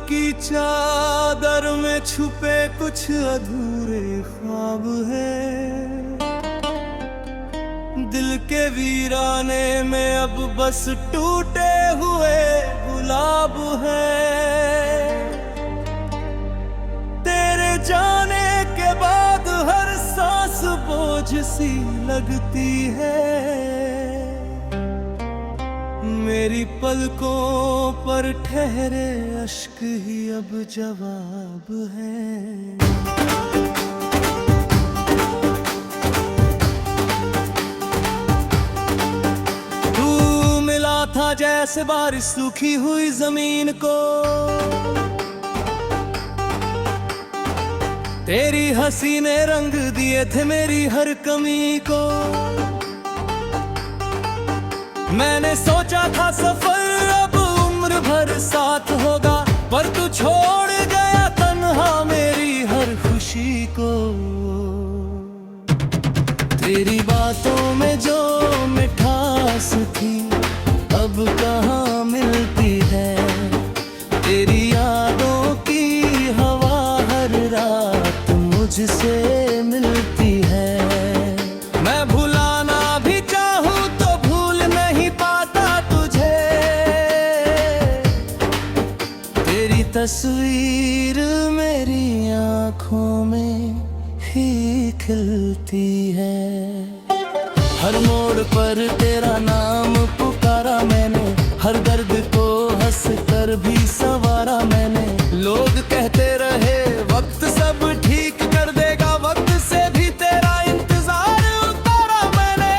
की चादर में छुपे कुछ अधूरे ख्वाब है। दिल के वीराने में अब बस टूटे हुए गुलाब है। तेरे जाने के बाद हर सांस बोझ सी लगती है। मेरी पलकों पर ठहरे अश्क ही अब जवाब है। तू मिला था जैसे बारिश सूखी हुई जमीन को। तेरी हंसी ने रंग दिए थे मेरी हर कमी को। मैंने सोचा था सफर अब उम्र भर साथ होगा, पर तू छोड़ गया तन्हा मेरी हर खुशी को। तेरी बातों में जो मिठास थी अब कहाँ मिलती है। तेरी यादों की हवा हर रात मुझसे मिलती है। मैं भुलाना भी चाहूँ तो भूल नहीं पाता तुझे। तेरी तस्वीर मेरी आँखों में ही खिलती है। हर मोड़ पर तेरा नाम पुकारा मैंने, हर दर्द को हंस कर भी संवारा मैंने। लोग कहते रहे वक्त सब ठीक कर देगा, वक्त से भी तेरा इंतजार उतारा मैंने।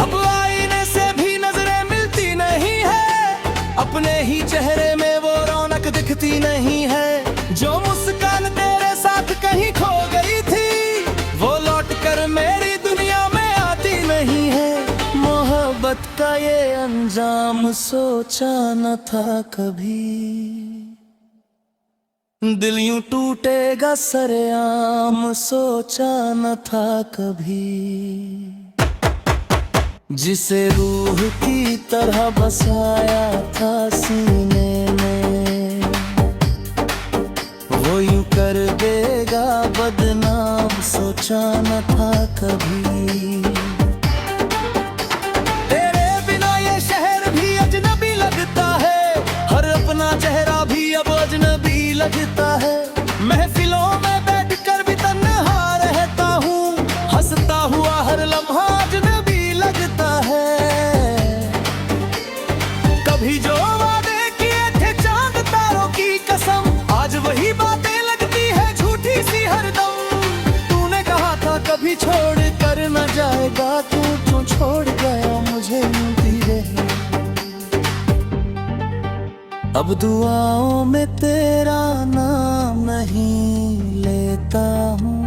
अब आईने से भी नजरें मिलती नहीं है, अपने ही चेहरे में वो रौनक दिखती नहीं है। जो मुस्कान तेरे साथ कहीं खो गई थी, वो लौट कर मेरी दुनिया में आती नहीं है। मोहब्बत का ये अंजाम सोचा न था कभी। दिल यूं टूटेगा सरेआम सोचा न था कभी। जिसे रूह की तरह बसाया था सीने में, वो यूं कर देगा बदनाम सोचा न था कभी। तेरे बिना ये शहर भी अजनबी लगता है, हर अपना चेहरा भी अब अजनबी लगता है। महफिलों में बैठकर भी तन्हा रहता हूँ, हंसता हुआ हर लम्हा अजनबी लगता है। कभी जो वादे किए थे चांद तारों की कसम, आज वही बातें लगती है झूठी सी हरदम। तूने कहा था कभी छोड़ कर न जाएगा, तू क्यों छोड़ गया मुझे यूं धीरे। अब दुआओं में तेरा नाम नहीं लेता हूँ,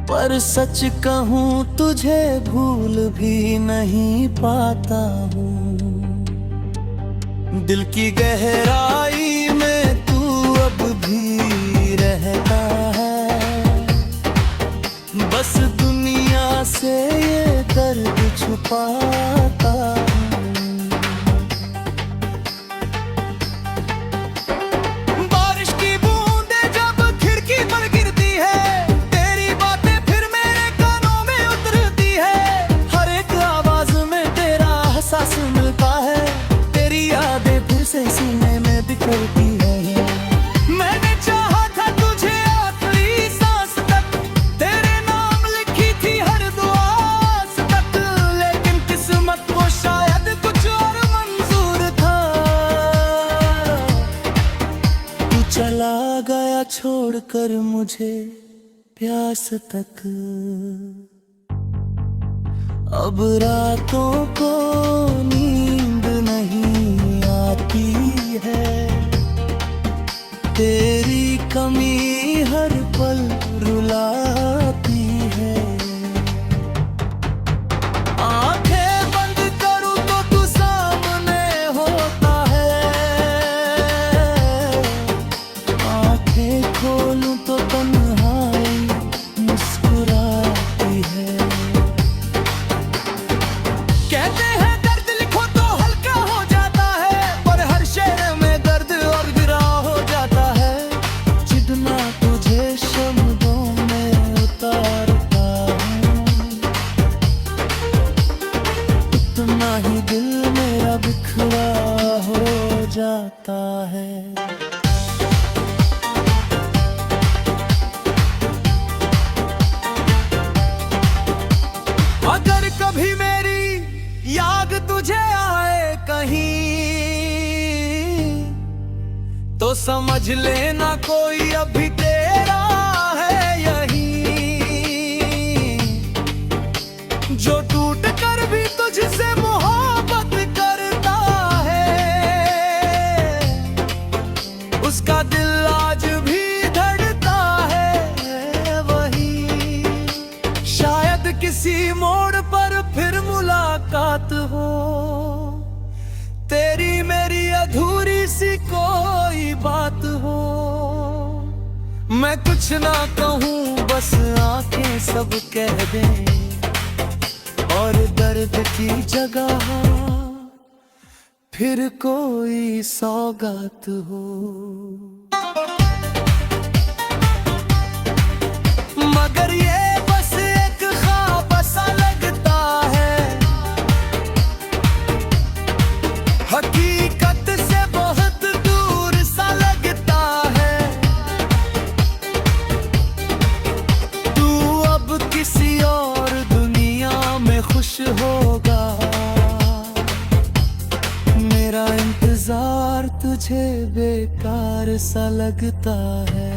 पर सच कहूँ तुझे भूल भी नहीं पाता हूँ। दिल की गहराई में तू अब भी रहता है, बस दुनिया से ये दर्द छुपाता हूँ। बारिश की बूंदें जब खिड़की पर गिरती है, तेरी बातें फिर मेरे कानों में उतरती है। हर एक आवाज में तेरा एहसास मिलता है, तेरी यादें फिर से सीने में बिखरती है। मैंने चाहा था तुझे आखिरी सांस तक, तेरे नाम लिखी थी हर दुआ तक, लेकिन किस्मत को शायद कुछ और मंजूर था। तू चला गया छोड़कर मुझे प्यास तक। अब रातों को नींद नहीं आती है, तेरी कमी हर पल रुलाती है। आंखें बंद करूं तो तू सामने होता है, आंखें खोलूं तो तन्हाई मुस्कुराती है। कहते हैं दर्द लिखो तो हल्का कभी मेरी याद तुझे आए कहीं तो समझ लेना कोई अभी तेरा है यही, जो टूट कर भी तुझसे मोहब्बत करता है उसका दिल आज भी धड़कता है वही। शायद किसी मोड़ पर फिर मुलाकात हो, तेरी मेरी अधूरी सी कोई बात हो। मैं कुछ ना कहूँ बस आंखें सब कह दें और दर्द की जगह फिर कोई सौगात हो। मगर ये बस एक ख्वाब सा लगता है, हकीकत से बहुत दूर सा लगता है। तू अब किसी और दुनिया में खुश होगा, मेरा इंतजार तुझे बेकार सा लगता है।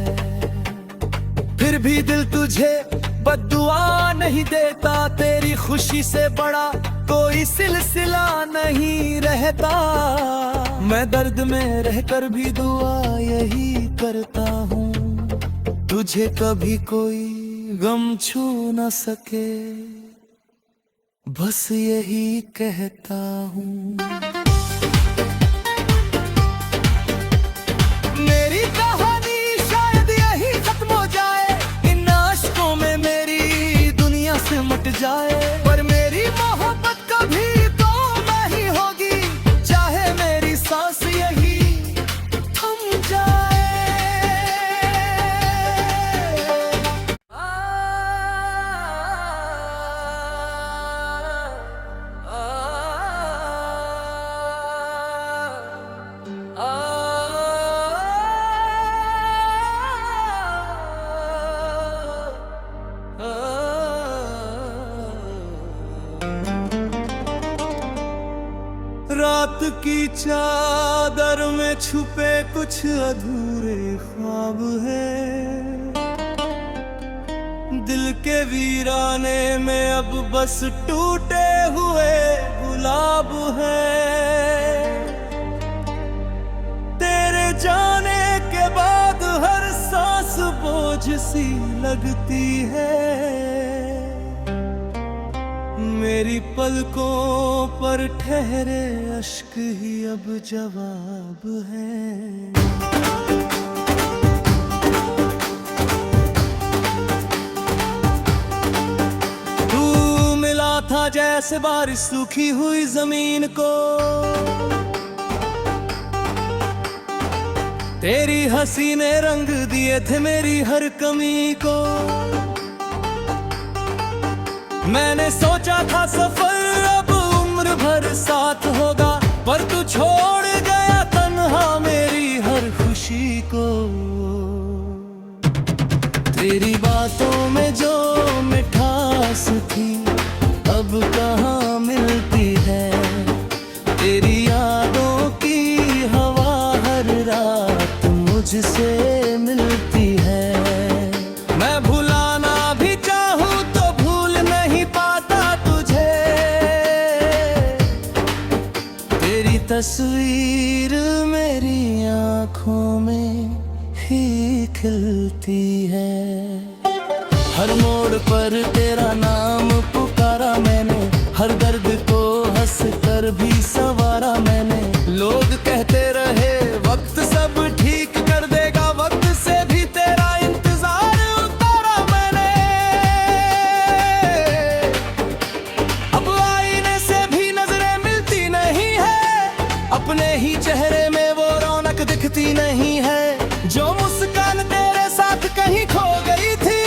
फिर भी दिल तुझे बद्दुआ नहीं देता, तेरी खुशी से बड़ा कोई सिलसिला नहीं रहता। मैं दर्द में रहकर भी दुआ यही करता हूँ, तुझे कभी कोई गम छू न सके, बस यही कहता हूँ। मेरी कहानी शायद यही खत्म हो जाए, इन आशिकों में मेरी दुनिया से मिट जाए। पर मेरी मोहब्बत कभी तो नहीं होगी, चाहे मेरी सांस यही थम जाए। रात की चादर में छुपे कुछ अधूरे ख्वाब हैं, दिल के वीराने में अब बस टूटे हुए गुलाब हैं। तेरे जाने के बाद हर सांस बोझ सी लगती है, मेरी पलकों पर ठहरे अश्क ही अब जवाब है। तू मिला था जैसे बारिश सूखी हुई जमीन को, तेरी हंसी ने रंग दिए थे मेरी हर कमी को। मैंने सोचा था सफर अब उम्र भर साथ होगा, पर तू छोड़ गया तन्हा मेरी हर खुशी को। तेरी बातों में जो मिठास थी अब कहाँ मिलती है, तेरी यादों की हवा हर रात मुझसे मिलती है। मैं भुलाना भी चाहूँ तो भूल नहीं पाता तुझे, तेरी तस्वीर मेरी आँखों में ही खिलती है। हर मोड़ पर तेरा नाम पुकारा मैंने, हर दर्द को हंस कर भी संवारा मैंने। लोग कहते रहे वक्त सब ठीक कर देगा, वक्त से भी तेरा इंतजार उतारा मैंने। अब आईने से भी नजरें मिलती नहीं है, अपने ही चेहरे में वो रौनक दिखती नहीं है। जो मुस्कान तेरे साथ कहीं खो गई थी,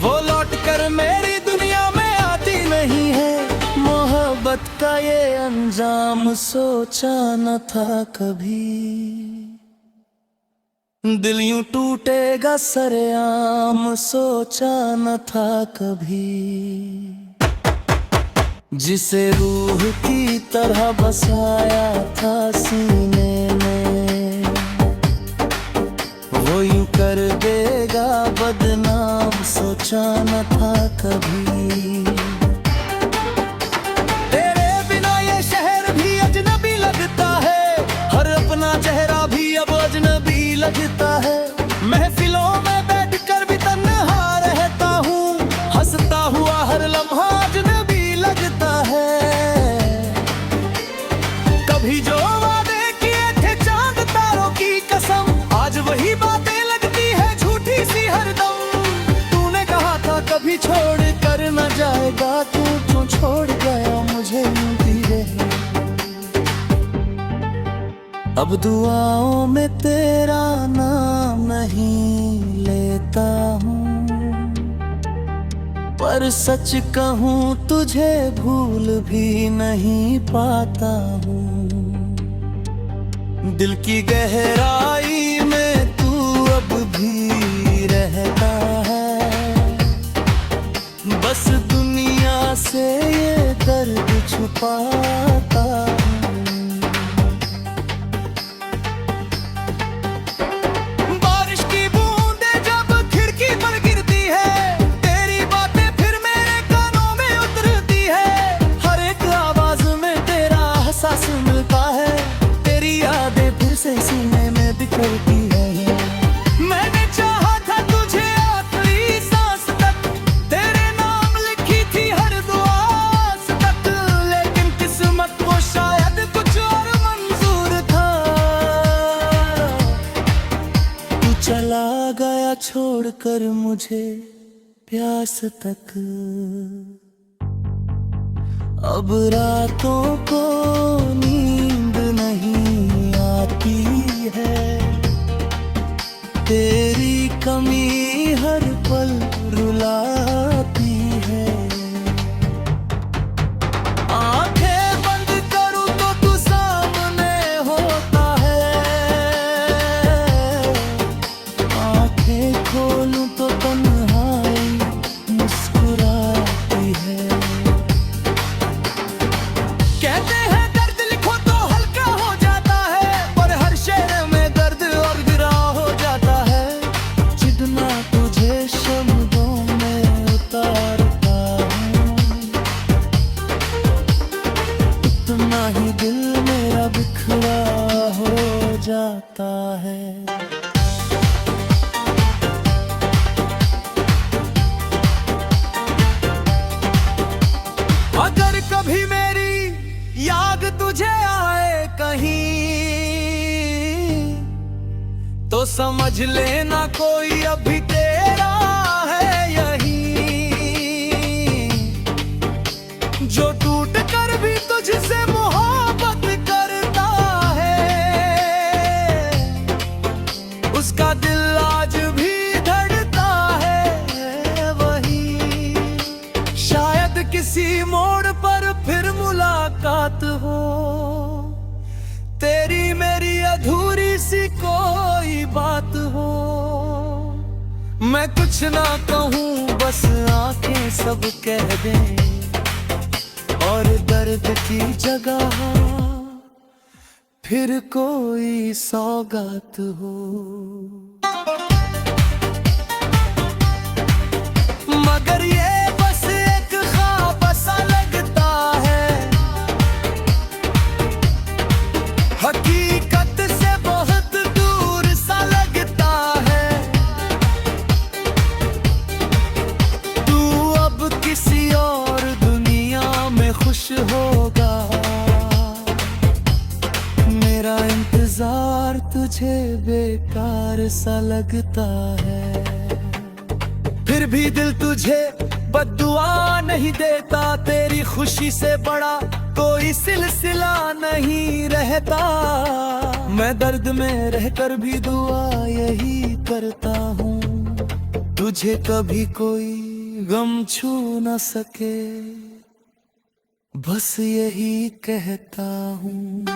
वो लौट कर मेरी दुनिया में आती नहीं है। मोहब्बत का ये अंजाम सोचा न था कभी, दिल यूं टूटेगा सरेआम सोचा न था कभी। जिसे रूह की तरह बसाया था सीने में, वो यूं कर देगा बदनाम, सोचा न था कभी। तेरे बिना ये शहर भी अजनबी लगता है, हर अपना चेहरा भी अब अजनबी लगता है। महफिलों में बैठकर भी तन्हा रहता हूँ, हंसता हुआ हर लम्हा अजनबी लगता है। कभी जो वादे किए थे चांद तारों की कसम, आज वही बातें लगती है झूठी सी हरदम। तूने कहा था कभी छोड़ कर न जाएगा, तू क्यों छोड़ गया मुझे यूं धीरे। अब दुआओं में तेरा नाम नहीं लेता हूँ, पर सच कहूँ तुझे भूल भी नहीं पाता हूँ। दिल की गहराई में तू अब भी रहता है, बस दुनिया से ये दर्द छुपाता हूँ। बारिश की बूंदें जब खिड़की पर गिरती है, तेरी बातें फिर मेरे कानों में उतरती है। हर एक आवाज में तेरा एहसास मिलता है, तेरी यादें फिर से सीने में बिखरती है। मैंने चाहा था तुझे आखिरी सांस तक, तेरे नाम लिखी थी हर दुआ तक, लेकिन किस्मत को शायद कुछ और मंजूर था। तू चला गया छोड़कर मुझे प्यास तक, अब रातों को नींद नहीं आती है। तेरी कमी हर पल रुलाती है। आंखें बंद करूं तो तू सामने होता है, आंखें खोलूं तो तन्हाई मुस्कुराती है। कहते हैं दर्द लिखो तो हल्का हो जाता है, पर हर शेर में दर्द और गिरा हो जाता है। जितना तुझे शब्दों में उतारता हूँ, उतना ही दिल मेरा बिखरा हो जाता है। अगर कभी मेरी याद तुझे आए कहीं, तो समझ लेना कोई अभी तेरा है यही, जो टूट कर भी तुझसे मोहब्बत करता है। उसका दिल आज भी धड़कता है वही, शायद किसी मोड़ पर फिर मुलाकात हो। तेरी मेरी अधूरी सी कोई बात हो, मैं कुछ ना कहूँ बस आंखें सब कह दें, और दर्द की जगह फिर कोई सौगात हो। मगर ये बस एक ख्वाब सा लगता है, हकीकत से बहुत दूर सा लगता है। तू अब किसी और दुनिया में खुश होगा, मेरा इंतजार तुझे बेकार सा लगता है। फिर भी दिल तुझे बद्दुआ नहीं देता, तेरी खुशी से बड़ा कोई सिलसिला नहीं रहता। मैं दर्द में रहकर भी दुआ यही करता हूँ, तुझे कभी कोई गम छू न सके, बस यही कहता हूँ।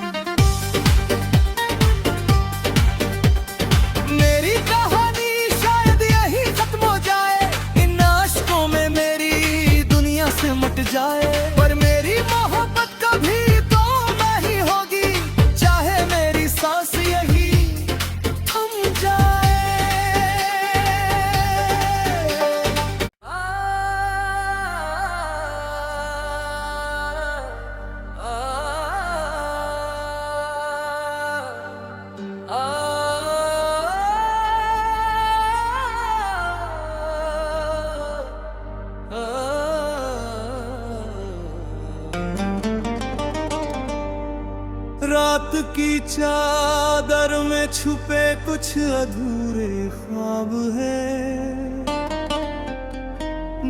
मेरी कहानी शायद यही खत्म हो जाए, इन आशिकों में मेरी दुनिया से मिट जाए, पर मेरी की चादर में छुपे कुछ अधूरे ख्वाब है।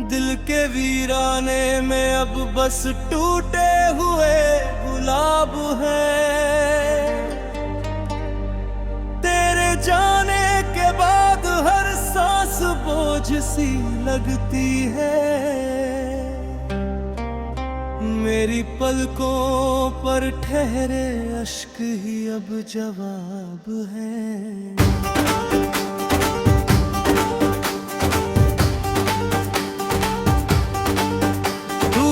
दिल के वीराने में अब बस टूटे हुए गुलाब है। तेरे जाने के बाद हर सांस बोझ सी लगती है। मेरी पलकों पर ठहरे अश्क ही अब जवाब है। तू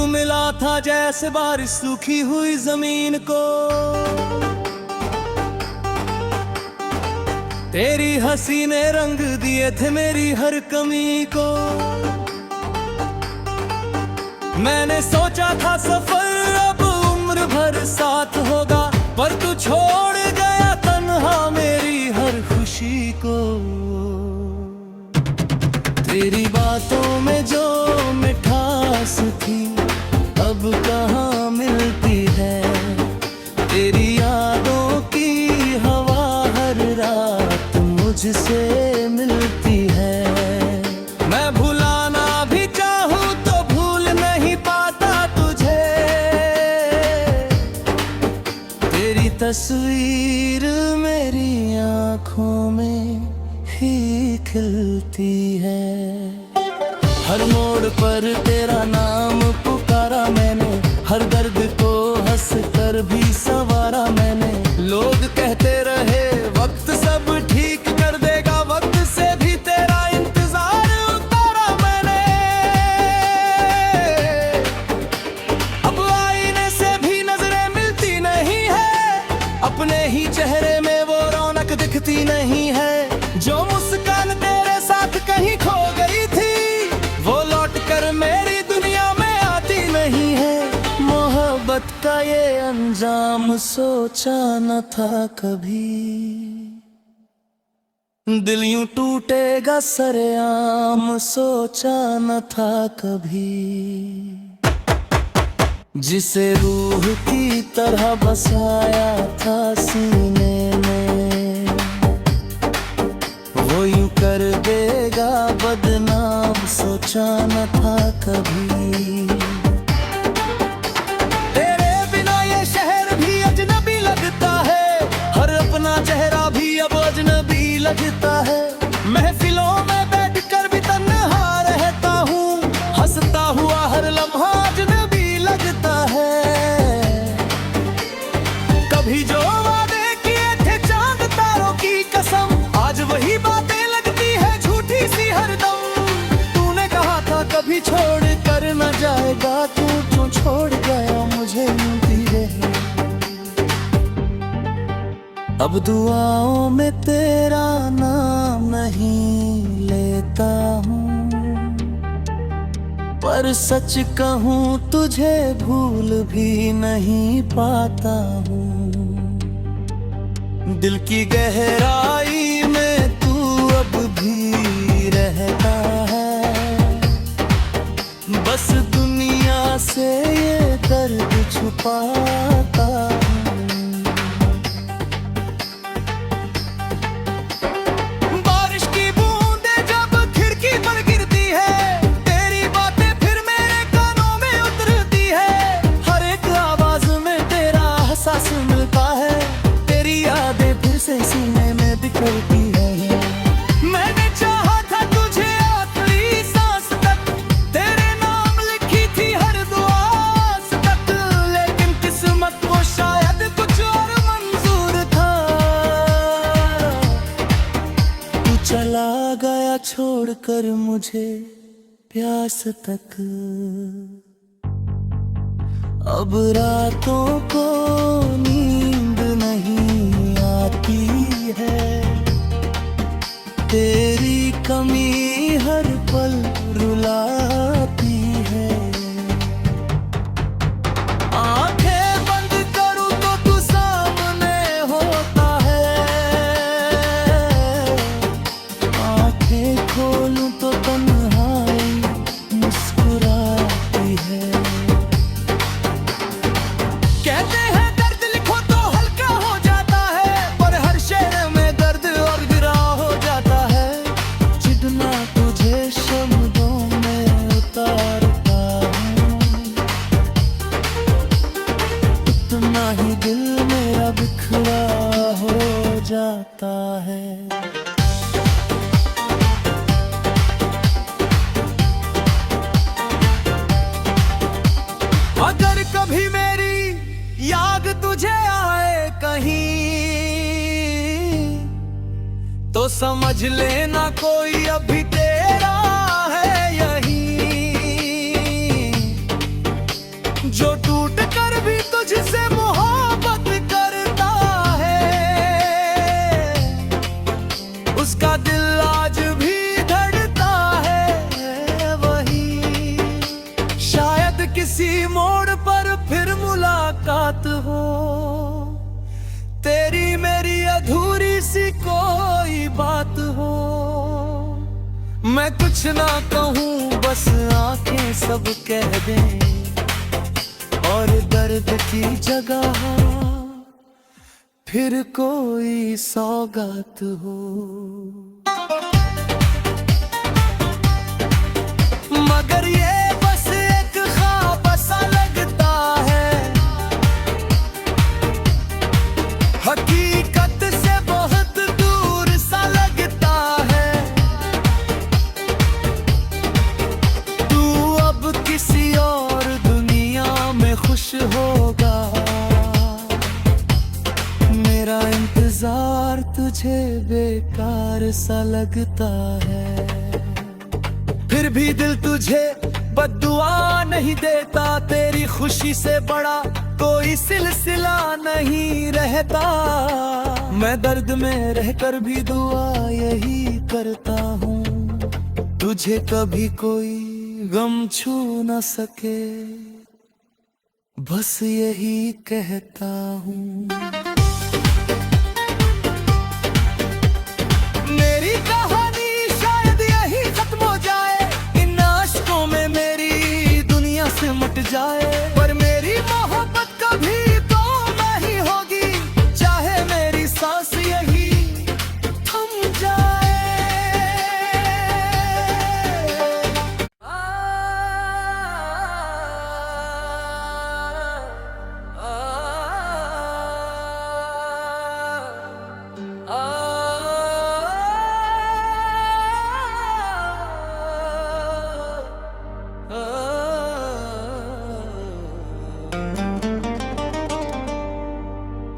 मिला था जैसे बारिश सूखी हुई जमीन को। तेरी हंसी ने रंग दिए थे मेरी हर कमी को। मैंने सोचा था सफर अब उम्र भर साथ होगा, पर तू छोड़ गया तन्हा मेरी हर खुशी को। तेरी बातों में जो मिठास थी अब कहाँ मिलती है। तेरी यादों की हवा हर रात मुझसे मिलती है। मैं भुलाना भी चाहूँ तो भूल नहीं पाता तुझे। तेरी तस्वीर मेरी आँखों में ही खिलती है। हर मोड़ पर तेरा नाम पुकारा मैंने, हर दर्द को हंस कर भी संवारा मैंने। लोग कहते रहे वक्त सब ठीक कर देगा, वक्त से भी तेरा इंतजार उतारा मैंने। अब आईने से भी नजरें मिलती नहीं है, अपने ही चेहरे में वो रौनक दिखती नहीं है। जो मुस्कान तेरे साथ कहीं खो गई थी, वो लौट कर मेरी दुनिया में आती नहीं है। मोहब्बत का ये अंजाम सोचा न था कभी। दिल यूं टूटेगा सरेआम सोचा न था कभी। जिसे रूह की तरह बसाया था सीने में, वो यूं कर देगा बदनाम सोचा न था कभी। तेरे बिना ये शहर भी अजनबी लगता है, हर अपना चेहरा भी अब अजनबी लगता है। महफिलों में बैठकर भी तन्हा रहता हूँ, हंसता हुआ हर लम्हा अजनबी लगता है। कभी जो वादे किए थे चांद तारों की कसम, आज वही बातें लगती है झूठी सी हरदम। तूने कहा था कभी छोड़ कर न जाएगा, तू क्यों छोड़ गया मुझे यूं धीरे। अब दुआओं में तेरा नाम नहीं लेता हूँ, पर सच कहूँ तुझे भूल भी नहीं पाता हूँ। दिल की गहराई में तू अब भी रहता है, बस दुनिया से ये दर्द छुपाता हूँ। बारिश की बूंदें जब खिड़की पर गिरती है, तेरी बातें फिर मेरे कानों में उतरती है। हर एक आवाज में तेरा एहसास मिलता है, तेरी यादें फिर से सीने में बिखरती है। मैंने चाहा था तुझे आखिरी सांस तक, तेरे नाम लिखी थी हर दुआ तक, लेकिन किस्मत को शायद कुछ और मंजूर था। तू चला गया छोड़कर मुझे प्यास तक। अब रातों को नींद नहीं आती है, तेरी कमी हर पल रुलाती है। आंखें बंद करूं तो तू सामने होता है, आंखें खोलूं तो तन्हाई मुस्कुराती है। कहते हैं दर्द लिखो तो हल्का कभी मेरी याद तुझे आए कहीं तो समझ लेना कोई अभी तेरा है यही, जो टूट कर भी तुझसे मोहब्बत करता है, उसका दिल आज भी धड़कता है वही। शायद किसी मोड़ पर फिर मुलाकात हो, तेरी मेरी अधूरी सी कोई बात हो। मैं कुछ ना कहूँ बस आंखें सब कह दें, और दर्द की जगह फिर कोई सौगात हो। मगर ये बस एक ख्वाब सा लगता है, हकीकत से बहुत दूर सा लगता है। तू अब किसी और दुनिया में खुश होगा, मेरा इंतजार तुझे बेकार सा लगता है। फिर भी दिल तुझे बद्दुआ नहीं देता, तेरी खुशी से बड़ा कोई सिलसिला नहीं रहता। मैं दर्द में रहकर भी दुआ यही करता हूँ, तुझे कभी कोई गम छू न सके, बस यही कहता हूँ। मेरी कहानी शायद यही खत्म हो जाए, इन आशिकों में मेरी दुनिया से मिट जाए, पर मेरी मोहब्बत कभी तो नहीं होगी, चाहे मेरी सांस यही थम जाए।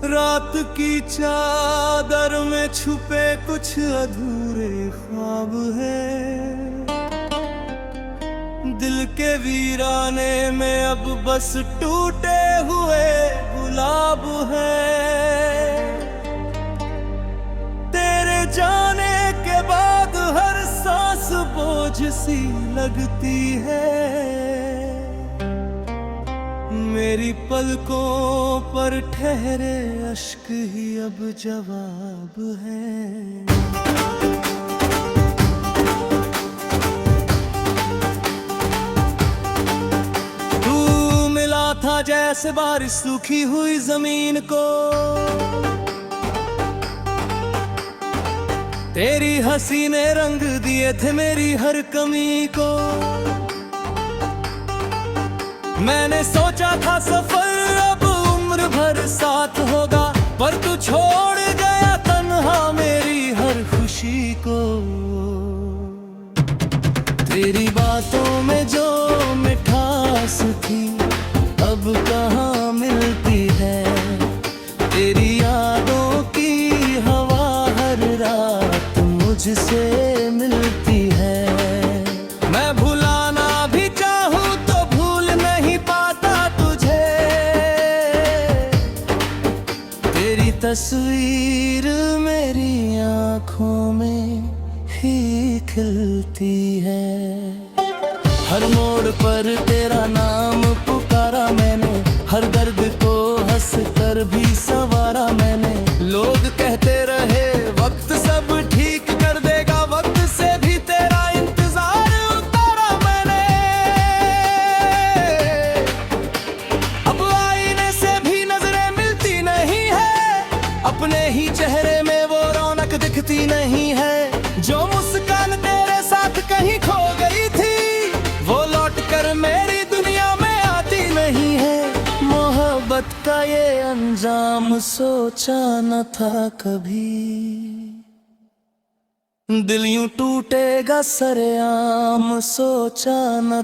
रात की चादर में छुपे कुछ अधूरे ख्वाब है, दिल के वीराने में अब बस टूटे हुए गुलाब है। तेरे जाने के बाद हर सांस बोझ सी लगती है, मेरी पलकों पर ठहरे अश्क ही अब जवाब है। तू मिला था जैसे बारिश सूखी हुई जमीन को, तेरी हंसी ने रंग दिए थे मेरी हर कमी को। मैंने सोचा था सफर अब उम्र भर साथ होगा, पर तू छोड़ गया तन्हा मेरी हर खुशी को। तेरी बातों में जो मिठास थी अब कहाँ मिलती है, तेरी यादों की हवा हर रात मुझसे मिलती है। मैं भुलाना भी चाहूँ तो भूल नहीं पाता तुझे, तेरी तस्वीर मेरी आँखों में ही खिलती है। हर मोड़ पर तेरा नाम पुकारा मैंने, हर दर्द को हंस कर भी संवारा मैंने। लोग कहते रहे वक्त सब ठीक कर देगा, वक्त से भी तेरा इंतजार उतारा मैंने। अब आईने से भी नजरें मिलती नहीं है, अपने ही चेहरे में वो रौनक दिखती नहीं है। जो मुस्कान तेरे साथ कहीं खो गई थी, वो लौट कर मेरी दुनिया में आती नहीं है। मोहब्बत का ये अंजाम सोचा न था कभी, दिल यूं टूटेगा सरेआम सोचा न